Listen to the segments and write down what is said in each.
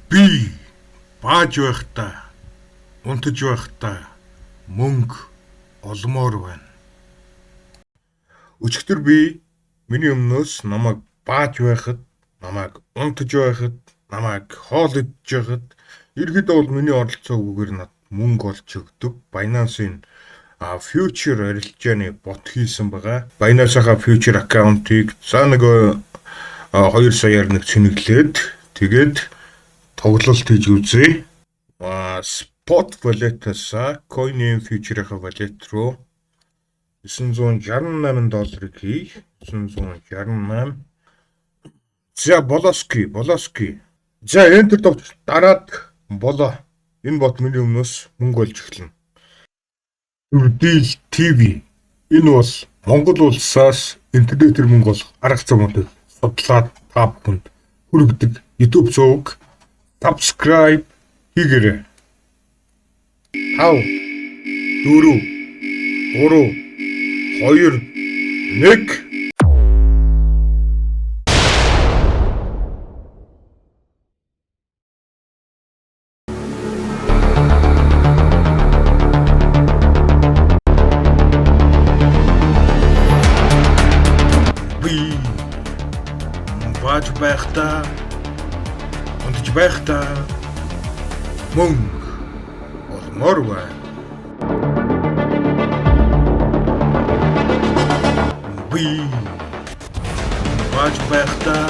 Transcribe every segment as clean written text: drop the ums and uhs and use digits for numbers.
Би бааж байхдаа, унтаж байхдаа мөнгө олмоор байна. Өчигдөр би миний өмнөөс намайг бааж байхад, намайг унтаж байхад, намайг хоол идэж байхад ерөөдөө бол миний оролцоогүйгээр надад мөнгө олж өгдөг Binance-ийн future арилжааны бот хийсэн байгаа. Binance-ийн future аккаунтыг за нөгөө 2 саяар нэг цэнэглээд тэгээд тоглолт хийж үзье. Spot wallet-аас Coin future-ийн wallet руу $968 хий. 968. За болоски. За enter давч дараад болоо. Энэ бот миний өмнөөс мөнгө олж эхэлнэ. Үрдэл TV. Энэ бол Монгол улсаас интернетээр мөнгө олох арга замуудыг судлаад та бүхэнд хүргэдэг YouTube зураг subscribe хийгээрэй. 5 4 3 2 1 бааж байхдаа, унтаж байхдаа мөнгө олмоор байна. Би бааж байхдаа,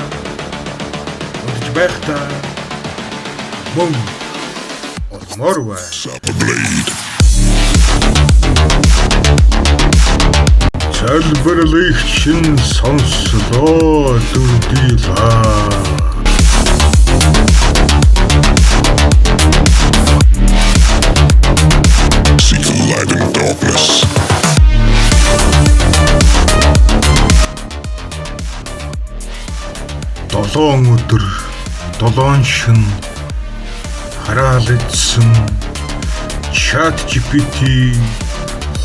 унтаж байхдаа мөнгө олмоор байна. Залбирлыг чин сонслоо дүрдийлаа. Долоон өдөр, долоон шин хараал идсэн ChatGPT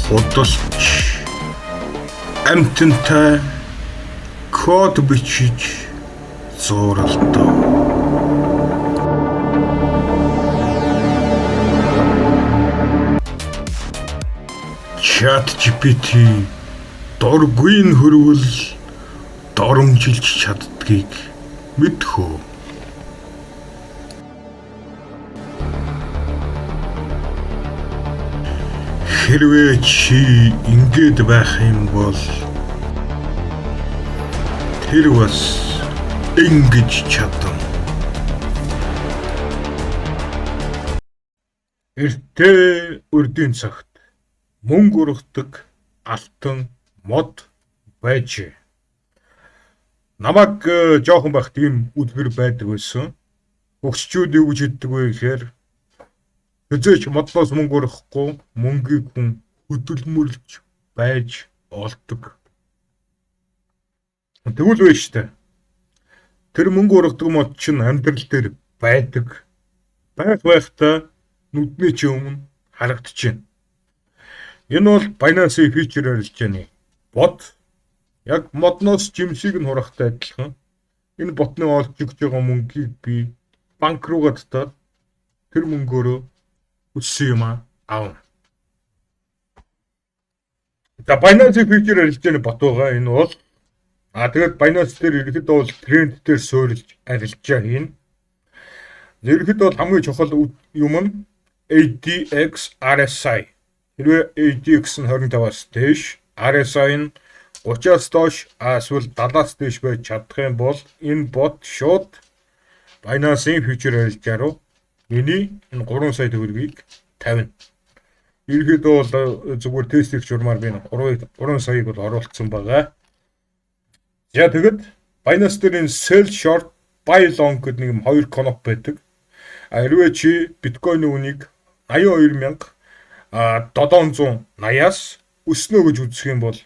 худалч амтантай код бичиж зууралдав. ChatGPT дургүй нь хөрвөл доромжилж чаддгийг мэдхүү. Хэрвээ чи ингэж байх юм бол тэр бас ингэж чадна. Эртээ үрдийн цагт мөнгө ургадаг алтан мод байжээ. Намайг жоохон байхад ийм үлгэр байдаг байсан. Өгсчүүд юу гэж хэлдэг вэ гэхээр хэзээч модноос мөнгө ургахгүй мөнгийг хүн хөдөлмөрлж байж олдог. Тэгвэл вэ штэ. Тэр мөнгө ургадаг мод чинь амьдрал дээр байдаг. Байхдаа нүдний чи өмнө харагдчихэв. Энэ бол Binance future арилжааны бот. Яг модноос жимсийг нь хурахтай адилхан. Энэ ботны олж өгч байгаа мөнгийг би банк руугаа татаад тэр мөнгөөрөө үссэн юм аав. За Binance future арилжааны бот байгаа энэ бол тэгээд Binance дээр ерөөдөө бол тренд дээр суурилж арилжаа хийн. Ерөөдөө бол хамгийн чухал юм нь ADX RSI. Хэрвээ ADX нь 25-аас дээш, RSI нь 30-аас доош, эсвэл 70-аас дээш байж чадах юм бол энэ бот шууд Binance-ийн future арилжаа руу миний энэ 3 сая төгрөгийг тавина. Ерөөдөө бол зүгээр тест хийх журмаар би 3 саяыг бол оруулсан байгаа. За тэгэд Binance дээр энэ sell short buy long гэдэг нэг юм 2 кноп байдаг. Хэрвээ чи биткойны үнийг 82,780-аас өснө гэж үзэх юм бол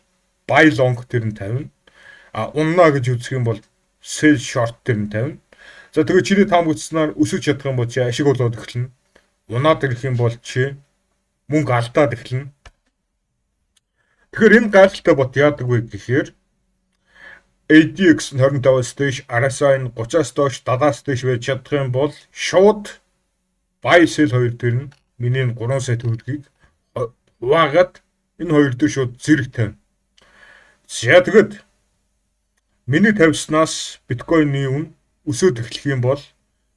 buy long дээр нь тавина. Унна гэж үзэх юм бол sell short дээр нь тавина. За тэгээд чиний таамагцснаар өсөж чадах юм бол чи ашиг болоод эхэлнэ. Унаад ирэх юм бол чи мөнгө алдаад эхэлнэ. Тэгэхээр энэ гайхалтай бот яадаг вэ гэхээр ADX 25-аас дээш, RSI нь 30-аас доош, 70-аас дээш байж чадах юм бол шууд buy sell хоёр дээр нь миний 3 сая төгрөгийг хуваагаад энэ хоёр дээр шууд зэрэг тавина. За тэгэд миний тавьснаас биткойны үн өсөөд эхлэх юм бол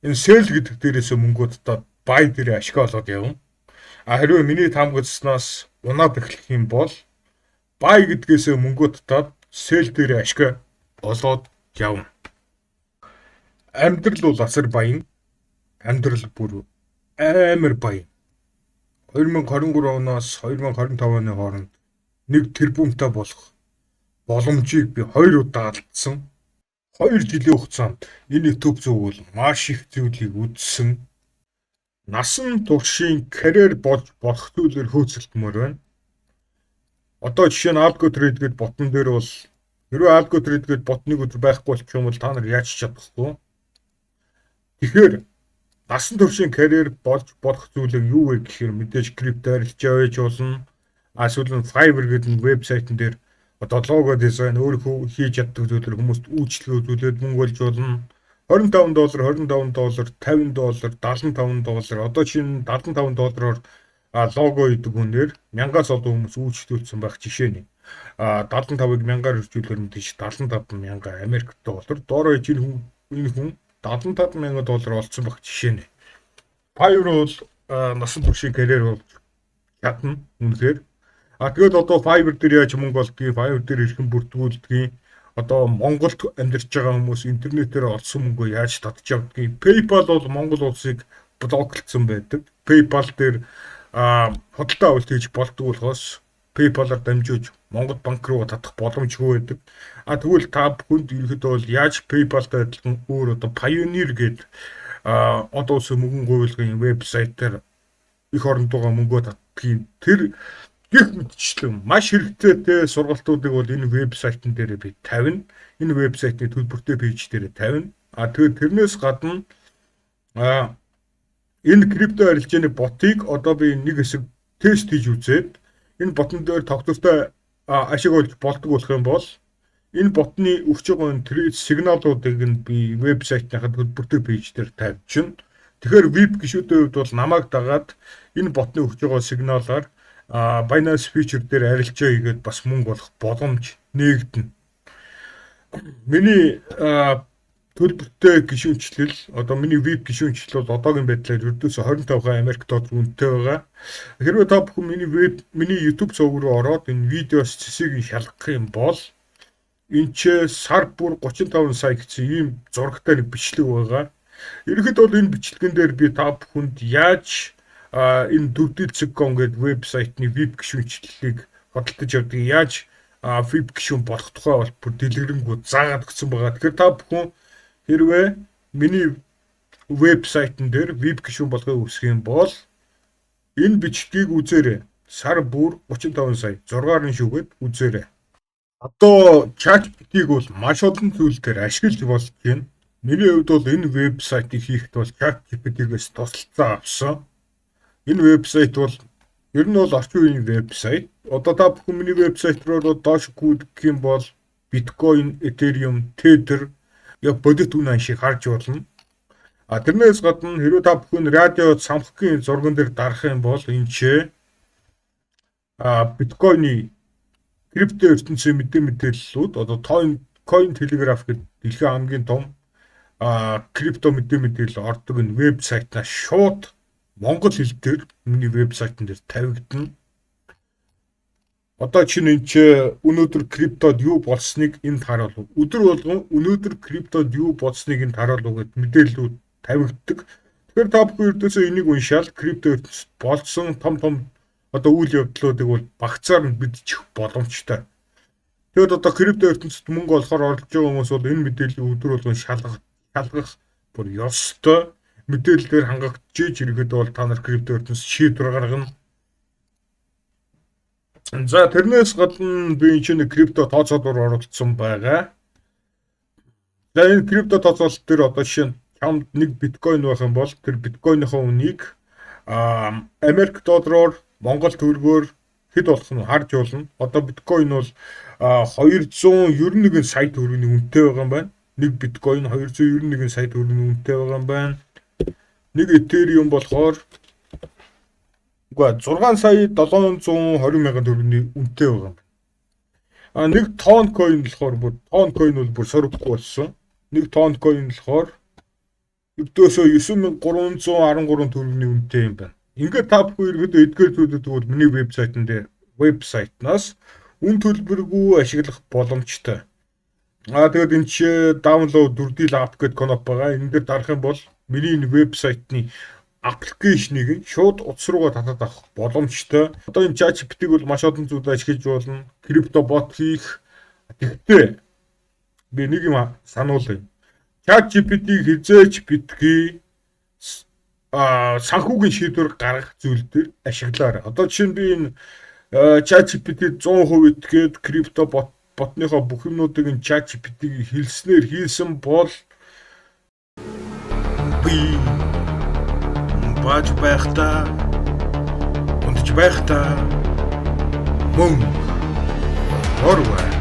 энэ sell гэдэг дээрээс мөнгөддод buy дээр ашиг олоод явна. Хэрвээ миний таамагцснаас унаад эхлэх юм бол buy гэдгээс мөнгөддод sell дээр ашиг олоод явна. Амьдрал бол асар баян. Амьдрал бүр амар баян. 2023 оноос 2025 оны хооронд 1 тэрбумтай болох боломжийг би 2 удаа алдсан. 2 жилийн хугацаанд энэ YouTube зүгэл маш их зүйлийг үзсэн. Насан туршийн карьер болж болох зүйлээр хөөцөлдмөр байна. Одоо жишээ нь Algo Trade гэдэг ботон дээр бол хэрвээ Algo Trade гэдэг ботныг өдөр байхгүй болчих юм бол та нар яаж чадахгүй. Тэгэхээр насан туршийн карьер болж болох зүйлийг юу вэ гэхээр мэдээж крипто арилж явж болно. Эсвэл нь Fiverr гэдэг вебсайтн дээр одоо лого дизайн өөрөө хийж чаддаг зүйлээр хүмүүст үйлчлэг үзүүлээд мөнгө олж болно. $25, $25, $50, $75. Одоо чинь $75-оор лого идэг хүнээр 1000-аас олон хүмүүс үйлчлүүлсэн байх жишээ нь. 75-ыг 1000-аар хөржүүлэхээр мэдээж $75,000 Америк доллар. Доороо энэ хүн $75,000 олцсон байх жишээ нь. Fiverr бол насан туршийн карьер болж чадна үнэхээр. Тэгээд одоо Fiverr дээр яаж мөнгө олдгийг, Fiverr дээр хэрхэн бүртгүүлдгийг, одоо Монголд амьдарч байгаа хүмүүс интернетээр олсон мөнгөө яаж татж авдгийг. PayPal бол Монгол улсыг блоклцсон байдаг. PayPal дээр худалдаа авалт хийж болдог болохоос PayPal-аар дамжуулж Монгол банк руу татах боломжгүй байдаг. Тэгвэл та бүхэнд ерөөдөө бол яаж PayPal-тай адилхан өөр одоо Pioneer гэдэг одоо ус мөнгө гуйлгын вебсайтаар их оронд байгаа мөнгөө татдгийг тэр гэх мэтчлэн маш хэрэгтэй сургалтуудыг бол энэ вебсайтн дээр би тавина. Энэ вебсайтны төлбөртэй пэйж дээр тавина. Тэгээд тэрнээс гадна энэ крипто арилжааны ботыг одоо би нэг хэсэг тест хийж үзээд энэ ботон дээр тогтвортой ашиг олж болдог болох юм бол энэ ботны өгч байгаа трейд сигналуудыг нь би вебсайтынхаа төлбөртэй пэйж дээр тавьчихна. Тэгэхээр веб гишүүдийн хувьд бол намайг дагаад энэ ботны өгч байгаа сигналаар Binance Future дээр арилжаа хийгээд бас мөнгө олох боломж нээгдэнэ. Миний төлбөртэй гишүүнчлэл одоо миний веб гишүүнчлэл бол одоогийн байдлаар ердөөсөө 25 Америк доллар үнэтэй байгаа. Хэрвээ та бүхэн миний YouTube сувг руу ороод энэ видеос цэсийг шалгах юм бол энэ ч сар бүр 35 сая гэсэн ийм зурагтай нэг бичлэг байгаа. Ерөнхийдөө бол энэ бичлэгэн дээр би та бүхэнд яаж энэ dudil.com гэдэг вебсайтны веб гишүүнчлэлийг худалдаж авдаг яаж веб гишүүн болох тухай бол бүр дэлгэрэнгүй заагаад өгсөн байгаа. Тэгэхээр та бүхэн хэрвээ миний вебсайтн дээр веб гишүүн болохыг хүсэх юм бол энэ бичлэгийг үзээрэй. Сар бүр 35 сая 6-аар нь шүүгээд үзээрэй. Одоо ChatGPT-г бол маш олон зүйл дээр ашиглаж болж байна. Миний хувьд бол энэ вебсайтыг хийхэд бол ChatGPT-гээс тусалцаа авсан. Энэ вебсайт бол ер нь бол орчин үеийн вебсайт. Одоо та бүхэн миний вебсайт руу доош гүйдэх юм бол Bitcoin, Ethereum, Tether яг бодит үн аншиг харж болно. Тэрнээс гадна хэрвээ та бүхэн радио цамхгийн зурган дээр дарах юм бол энэ ч Bitcoin-ы крипто ертөнцийн мэдээллүүд одоо Coin Telegraph гэдэг дэлхийн хамгийн том крипто мэдээлэл ордог энэ вебсайтнаас шууд монгол хэл дээр миний вебсайтн дээр тавигдана. Одоо чинь энэ ч өнөөдөр криптод юу болсныг энд харуулв. Өдөр болгон өнөөдөр криптод юу болсныг энд харуулв гэдэг мэдээллүүд тавигддаг. Тэгэхээр та бүхэн ердөөсөө энийг уншаал крипто ертөнцид болсон том одоо үйл явдлуудыг бол багцаар нь мэдчих боломжтой. Тэгэд одоо крипто ертөнцид мөнгө олохоор орж байгаа хүмүүс бол энэ мэдээллийг өдөр болгон шалгах бүр ёстой. Мэдээлэлээр хангагдчихж ирэхэд бол та нар крипто ертөнцид шийдвэр гаргана. За тэрнээс гадна би энэ чинь крипто тооцоолоор оролцсон байгаа. За энэ крипто тооцоолт дээр одоо жишээ нь чамд нэг биткойн байх юм бол тэр биткойныхоо үнийг Америк доллараар Монгол төгрөгөөр хэд болох нь харж болно. Одоо биткойн бол 291 сая төгрөгийн үнэтэй байгаа юм байна. Нэг биткойн 291 сая төгрөгийн үнэтэй байгаа юм байна. Нэг Ethereum болохоор 6 сая 720 мянган төгрөгийн үнэтэй байгаа юм. Нэг тон coin болохоор тон coin бол бүр сөрөггүй болсон. Нэг тон coin болохоор өдөөсөө 9313 төгрөгийн үнэтэй юм байна. Ингээд та бүхэн ерөөдөө эдгээр зүйлүүд бол миний вебсайтнаас үн төлбөргүй ашиглах боломжтой. Тэгээд энэ чи download 4D app гэдэг коноп байгаа. Энэ дээр дарах юм бол миний энэ вебсайтны аппликейшнийг шууд утас руугаа татаад авах боломжтой. Одоо энэ ChatGPT-г бол маш олон зүйлд ашиглаж болно. Крипто бот хийх. Тэгтээ би нэг юм сануулъя. ChatGPT-г хизээч битгий санхүүгийн шийдвэр гаргах зүйл дээр ашиглаарай. Одоо жишээ нь би энэ ChatGPT 100% итгээд крипто ботныхоо бүх юмнуудыг энэ ChatGPT-г хийсэн бол би бааж байхдаа унтж байхдаа мөн орваа